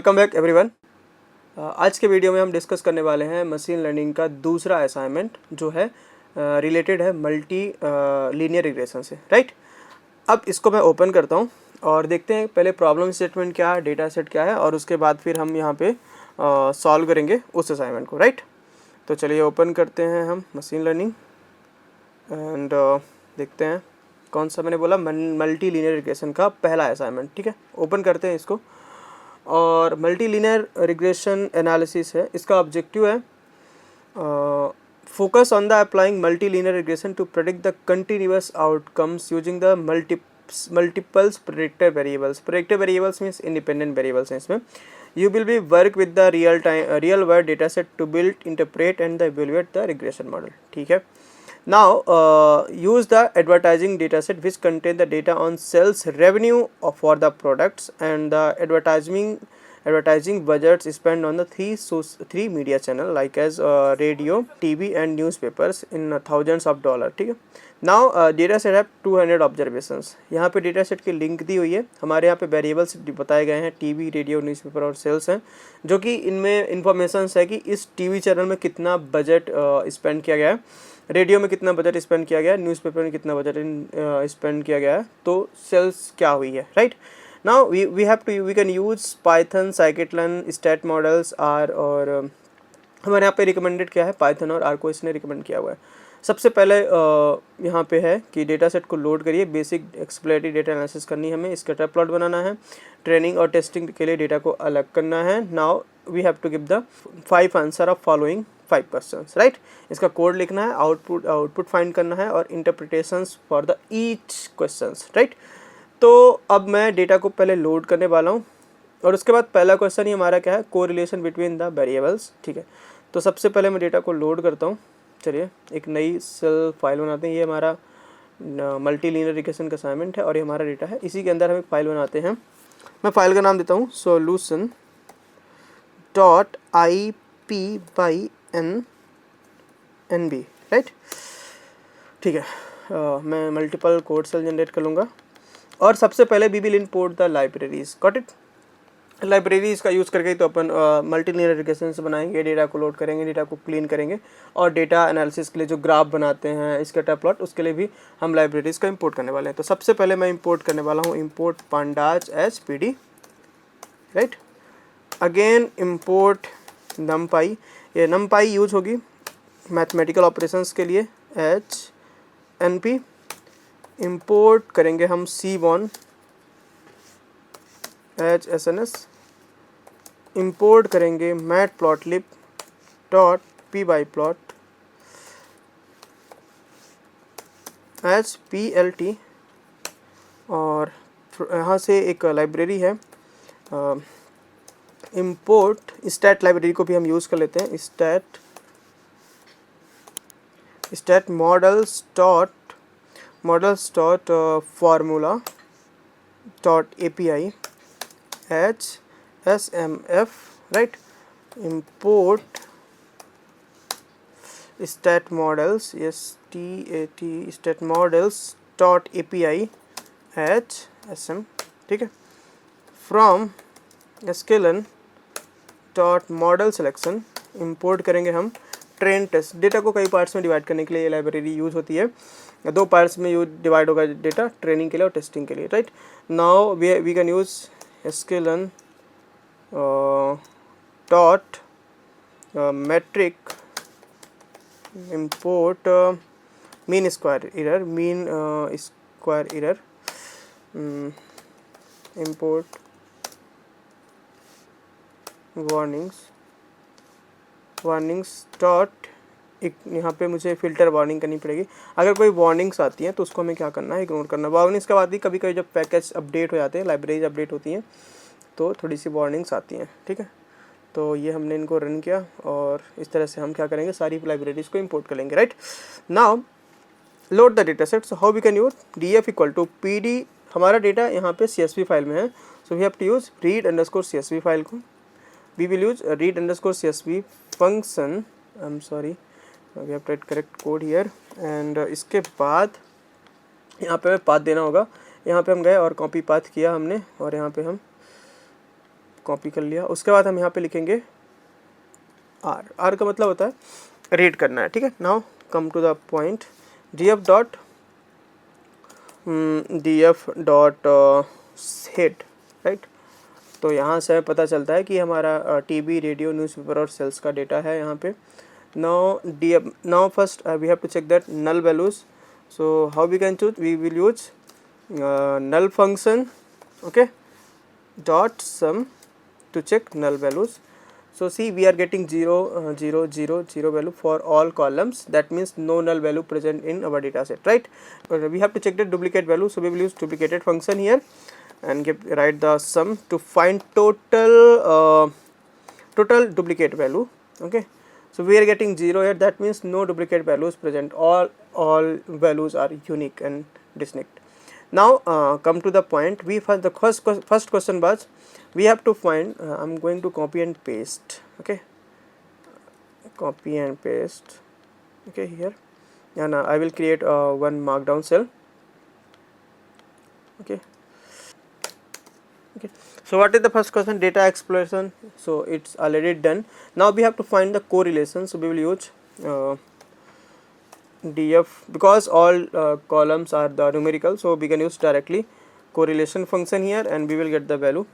Welcome back everyone. आज के video में हम डिस्कस करने वाले हैं मशीन लर्निंग का दूसरा असाइनमेंट जो है रिलेटेड है मल्टी लीनियर रिग्रेशन से, राइट। अब इसको मैं ओपन करता हूं और देखते हैं पहले प्रॉब्लम स्टेटमेंट क्या है, डेटा सेट क्या है, और उसके बाद फिर हम यहाँ पे सॉल्व करेंगे उस असाइनमेंट को, राइट। तो चलिए ओपन करते हैं हम मशीन लर्निंग एंड देखते हैं कौन सा मैंने बोला, मल्टी लीनियर रिग्रेशन का पहला असाइनमेंट। ठीक है, ओपन करते हैं इसको। और मल्टी लीनियर रिग्रेशन एनालिसिस है, इसका ऑब्जेक्टिव है focus on the applying multi linear regression to predict the continuous outcomes using the multiples predictor variables. Predictor variables means independent variables हैं इसमें। You will be work with the real world data set to build, interpret and the evaluate the regression model. ठीक है, now use the advertising dataset which contain the data on sales revenue for the products and the advertising budgets spent on the three media channel like as radio, TV and newspapers in thousands of dollars। ठीक है, now dataset have 200 observations। यहाँ पे dataset की link दी हुई है, हमारे यहाँ पे वेरिएबल्स बताए गए हैं, टीवी, रेडियो, न्यूज़पेपर और सेल्स हैं, जो कि इनमें इंफॉर्मेशन है कि इस टीवी चैनल में कितना बजट स्पेंड किया गया है, रेडियो में कितना बजट स्पेंड किया गया है, न्यूज़पेपर में कितना बजट स्पेंड किया गया है, तो सेल्स क्या हुई है, right. Now we can use Python, scikitlearn, stat models R, और हमारे यहाँ पे रिकमेंडेड क्या है, पाइथन और आर को इसने रिकमेंड किया हुआ है। सबसे पहले यहाँ पे है कि डेटा सेट को लोड करिए, बेसिक एक्सप्लोरेटरी डेटा एनालिसिस करनी है हमें, स्कैटर प्लॉट बनाना है, ट्रेनिंग और टेस्टिंग के लिए डेटा को अलग करना है। Now we have to give the 5 answer of following 5 questions, right. इसका कोड लिखना है, आउटपुट फाइंड करना है और interpretations for the each questions, right. तो अब मैं डेटा को पहले लोड करने वाला हूँ और उसके बाद पहला क्वेश्चन ही हमारा क्या है, कोरिलेशन बिटवीन द वेरिएबल्स। ठीक है, तो सबसे पहले मैं डेटा को लोड करता हूँ। चलिए एक नई सेल फाइल बनाते हैं, ये हमारा मल्टी लीनियर रिग्रेशन का असाइनमेंट है और ये हमारा डेटा है, इसी के अंदर हम एक फाइल बनाते हैं। मैं फाइल का नाम देता हूँ solution डॉट IPYNB, राइट। ठीक है, मैं मल्टीपल कोड सेल जनरेट कर लूँगा और सबसे पहले we will import the libraries. Got it. Libraries का यूज़ करके तो अपन मल्टी लीनियर रिग्रेशन से बनाएंगे, डेटा को लोड करेंगे, डेटा को क्लीन करेंगे और डेटा एनालिसिस के लिए जो ग्राफ बनाते हैं, स्कैटर प्लॉट, उसके लिए भी हम लाइब्रेरीज का इंपोर्ट करने वाले हैं। तो सबसे पहले मैं इंपोर्ट करने वाला हूँ import pandas as pd, right. Again import numpy, ये numpy यूज होगी मैथमेटिकल ऑपरेशंस के लिए, np। इंपोर्ट करेंगे हम cbon hsns, इंपोर्ट करेंगे matplotlib डॉट pyplot plt, और यहाँ से एक लाइब्रेरी है इंपोर्ट स्टैट लाइब्रेरी को भी हम यूज़ कर लेते हैं, stat models dot formula dot API HSMF, right. Import stat models stat models dot API HSM, ठीक है। From scikitlearn dot model selection import करेंगे हम ट्रेन टेस्ट। डेटा को कई पार्ट्स में डिवाइड करने के लिए ये लाइब्रेरी यूज़ होती है, 2 पार्ट्स में डिवाइड होगा डेटा, ट्रेनिंग के लिए और टेस्टिंग के लिए, right. Now we can use scikitlearn dot metric import mean square error import warnings dot, यहाँ पे मुझे फ़िल्टर वार्निंग करनी पड़ेगी। अगर कोई वार्निंग्स आती हैं तो उसको हमें क्या करना है, इग्नोर करना। वार्निंग्स का बात ही कभी कभी जब पैकेज अपडेट हो जाते हैं, लाइब्रेरीज अपडेट होती हैं, तो थोड़ी सी वार्निंग्स आती हैं, ठीक है। तो ये हमने इनको रन किया और इस तरह से हम क्या करेंगे, सारी लाइब्रेरीज को इंपोर्ट कर लेंगे, right. Now load the data set. So how we can use df equal to pd, हमारा डेटा यहाँ पे CSV फाइल में है, so we have to use read_csv file को, we will use read_csv function, I'm sorry we have to write correct code here, and इसके बाद यहाँ पे पाथ देना होगा। यहाँ पे हम गए और कॉपी पाथ किया हमने, और यहाँ पे हम कॉपी कर लिया। उसके बाद हम यहाँ पे लिखेंगे आर का मतलब होता है रीड करना है, ठीक है। Now come to the point, df dot head, right. तो यहाँ से पता चलता है कि हमारा टीवी, रेडियो, न्यूज़पेपर और सेल्स का डेटा है यहाँ पे। now first we have to check that null values. So how we can choose? We will use null function, okay, dot sum to check null values. So see, we are getting 0 0 0 0 value for all columns. That means no null value present in our data set, right? We have to check the duplicate value, so we will use duplicated function here and write the sum to find total duplicate value, okay. So we are getting 0 here, that means no duplicate values present, all values are unique and distinct. Now come to the point, we find the first question was we have to find, I'm going to copy and paste, okay, copy and paste, okay, here, and I will create one markdown cell, okay. Okay, so what is the first question? Data exploration. So it's already done. Now we have to find the correlation. So we will use df, because all columns are the numerical, so we can use directly correlation function here and we will get the value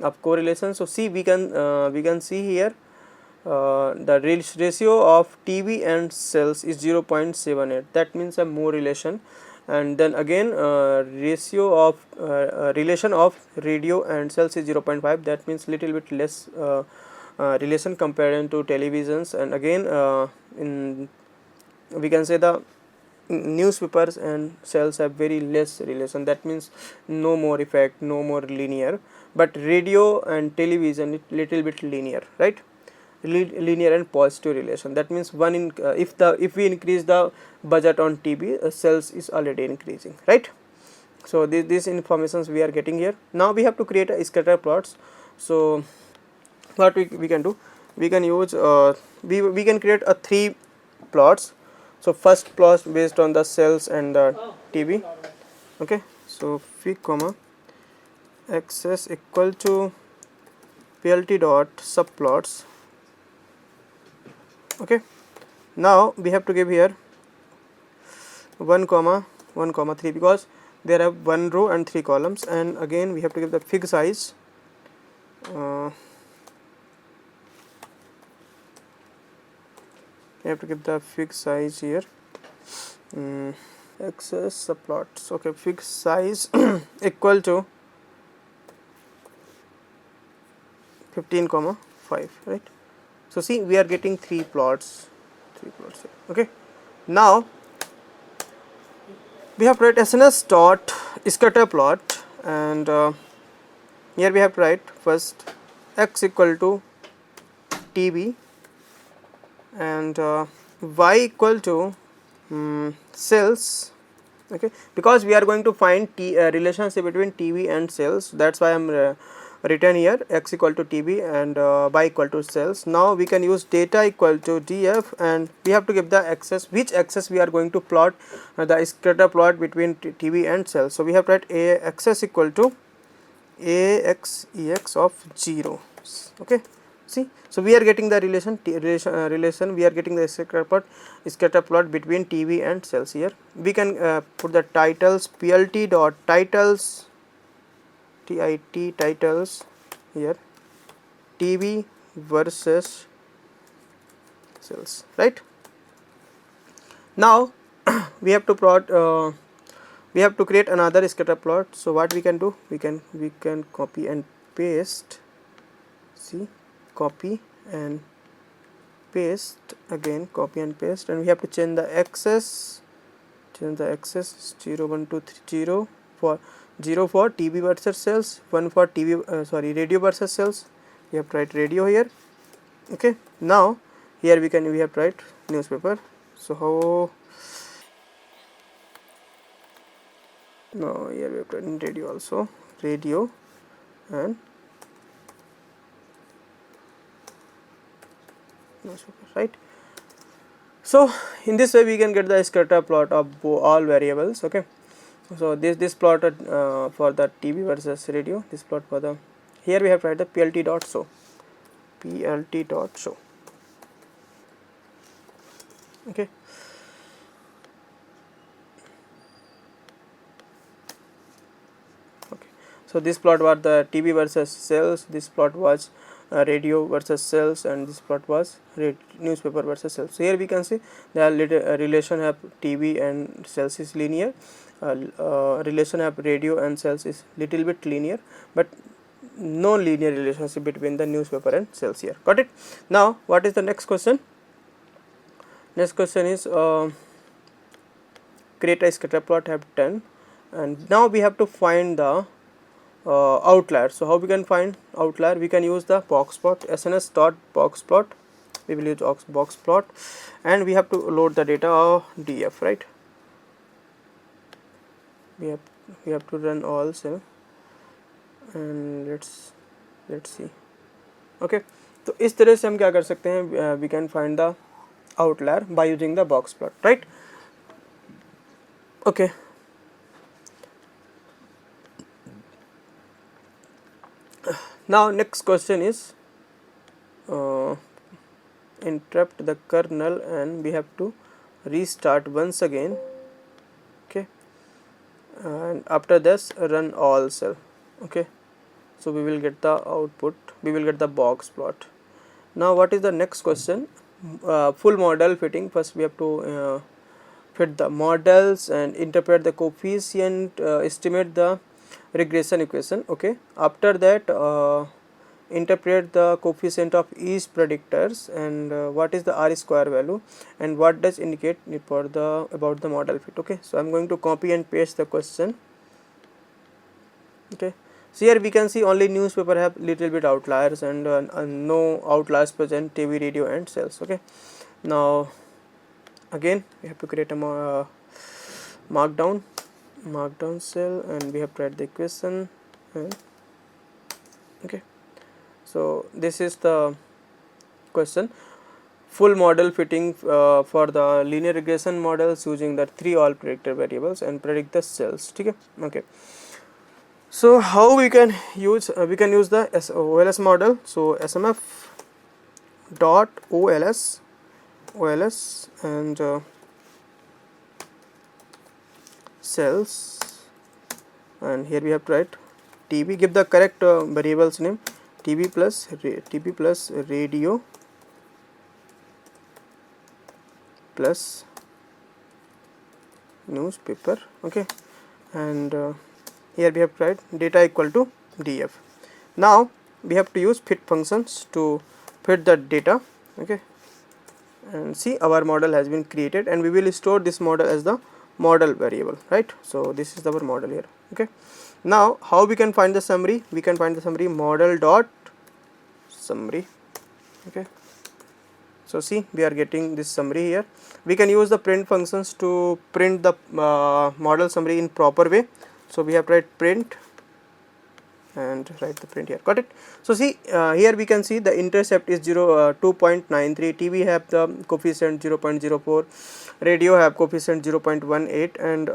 of correlation. So see, we can see here the ratio of TV and cells is 0.78, that means a more relation. And then again relation of radio and cells is 0.5, that means little bit less relation compared to televisions. And again we can say the newspapers and cells have very less relation, that means no more effect, no more linear. But radio and television it little bit linear, right? Linear and positive relation, that means one in if we increase the budget on TV, cells is already increasing, right? So these informations we are getting here. Now we have to create a scatter plots. So what we can do, we can use we can create a 3 plots. So first plot based on the cells and the TV, okay. So phi comma axis equal to plt dot subplots, okay. Now we have to give here 1 comma 3, because there are 1 row and 3 columns. And again we have to give the fig size, we have to give the fig size here, axis subplots, okay, fig size equal to 15,5, right? So see, we are getting 3 plots here, okay. Now we have to write SNS dot scatter plot, and here we have to write first x equal to TV and y equal to cells, okay, because we are going to find relationship between TV and cells, that's why I am written here x equal to TV and y equal to cells. Now we can use data equal to df, and we have to give the axis, which axis we are going to plot the scatter plot between TV and cells. So we have to write a axis equal to ax ex of 0, okay. See, so we are getting the relation we are getting the scatter plot between TV and cells. Here we can put the titles, plt dot titles, titles here, TV versus cells, right? Now we have to plot we have to create another scatter plot. So what we can do, we can copy and paste, see, copy and paste, again copy and paste, and we have to change the axis 0 1 2 3 0 for 0 for TV versus cells, 1 for radio versus cells. We have to write radio here, okay. Now here we have to write newspaper. So how, no, here we have to write radio also, radio and newspaper, right? So in this way we can get the scatter plot of all variables, okay. So this plot for the TV versus radio, this plot for the Here we have tried the plt.show, plt.show. Okay. Okay. So this plot was the TV versus cells. This plot was radio versus cells, and this plot was newspaper versus cells. So here we can see the relation of TV and cells is linear. Relation of radio and cells is little bit linear, but no linear relationship between the newspaper and cells here. Got it? Now what is the next question? Next question is create a scatter plot have 10, and now we have to find the outlier. So how we can find outlier? We can use the box plot, sns dot box plot. We will use box plot, and we have to load the data of df, right? We have to run all cell, and let's see. Okay, तो इस तरह से हम क्या कर सकते हैं? We can find the outlier by using the box plot, right? Okay. Now next question is interrupt the kernel, and we have to restart once again. Okay, and after this run all cell. Okay, so we will get the output, we will get the box plot. Now what is the next question? Full model fitting. First we have to fit the models and interpret the coefficient, estimate the regression equation. Okay, after that interpret the coefficient of each predictors, and what is the r square value, and what does indicate for the about the model fit. Okay, so I'm going to copy and paste the question. Okay, so here we can see only newspaper have little bit outliers, and no outliers present TV, radio and cells. Okay, now again we have to create a markdown cell, and we have to write the equation. And okay, so this is the question. Full model fitting for the linear regression models using the 3 all predictor variables and predict the cells. Okay, so how we can use the OLS model. So smf dot OLS and cells, and here we have to write TV. Give the correct variables name, TV plus radio plus newspaper. Okay, and here we have to write data equal to df. Now we have to use fit functions to fit the data. Okay, and see our model has been created, and we will store this model as the model variable, right? So this is our model here. Okay, now how we can find the summary? We can find the summary model dot summary. Okay, so see we are getting this summary here. We can use the print functions to print the model summary in proper way. So we have to write print and write the print here. Got it? So see here we can see the intercept is 2.93, TV have the coefficient 0.04, radio have coefficient 0.18, and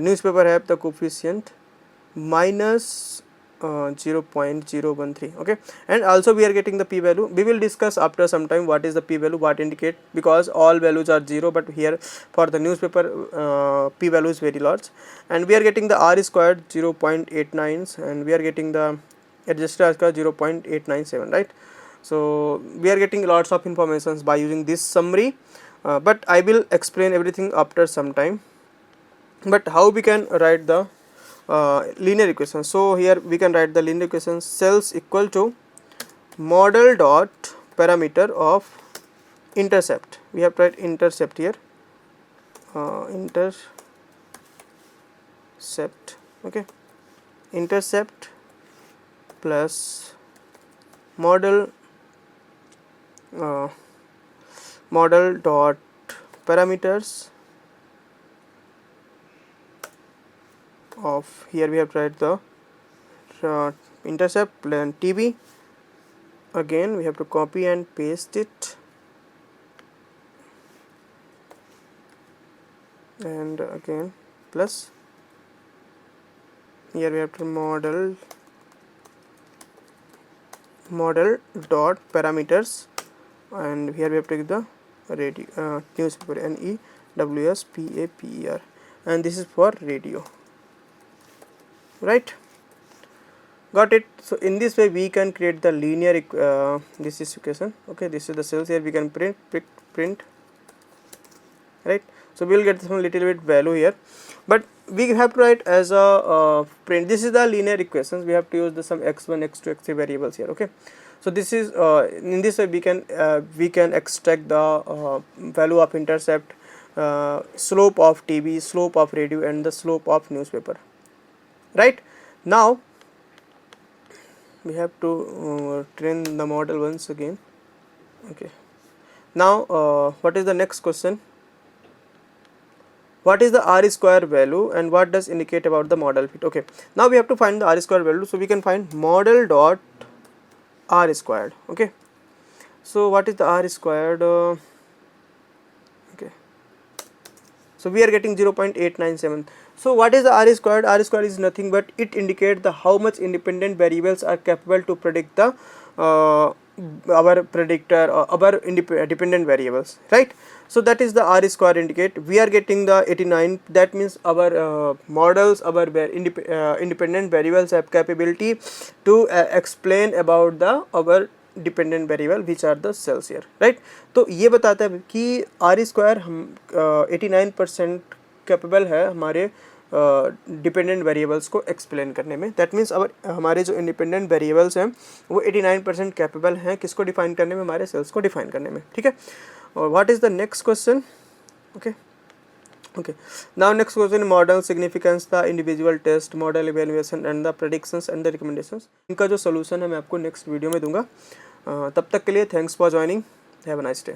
newspaper have the coefficient minus 0.013. okay, and also we are getting the p value. We will discuss after some time what is the p value, what indicate, because all values are 0, but here for the newspaper p value is very large, and we are getting the r squared 0.89, and we are getting the adjusted r squared 0.897, right? So we are getting lots of informations by using this summary, but I will explain everything after some time. But how we can write the linear equation? So here we can write the linear equation, cells equal to model dot parameter of intercept. We have to write intercept here, intercept. Okay, intercept plus model model dot parameters of, here we have to write the intercept and TV. Again we have to copy and paste it, and again plus here we have to model model dot parameters, and here we have taken the radio newspaper, NEWSPAPER, and this is for radio, right? Got it. So in this way we can create the linear this is equation. Okay, this is the cells. Here we can print, right? So we will get some little bit value here, but we have to write as a print. This is the linear equations. We have to use the some x1, x2, x3 variables here. Okay, so this is in this way we can extract the value of intercept, slope of TV, slope of radio, and the slope of newspaper, right? Now we have to train the model once again. Okay, now what is the next question? What is the R square value and what does indicate about the model fit? Okay, now we have to find the R square value, so we can find model dot R squared. Okay, so what is the R squared? Okay, so we are getting 0.897. So what is the R squared? R squared is nothing but it indicates the how much independent variables are capable to predict the our predictor or our dependent variables, right? So that is the R square indicate. We are getting the 89. That means our models, our independent variables have capability to explain about the our dependent variable which are the sales here, right? तो ये बताता है कि are square हम 89% capable है हमारे dependent variables को explain करने में. दैट मीन्स अब हमारे जो इंडिपेंडेंट वेरिएबल्स हैं वो 89% कैपेबल हैं किसको डिफाइन करने में, हमारे सेल्स को डिफाइन करने में, ठीक है. और what is the next question? Okay now next question, model significance, the individual test, model evaluation and the predictions and the recommendations. इनका जो सोल्यूशन है मैं आपको नेक्स्ट वीडियो में दूंगा. तब तक के लिए thanks for joining. Have a nice day.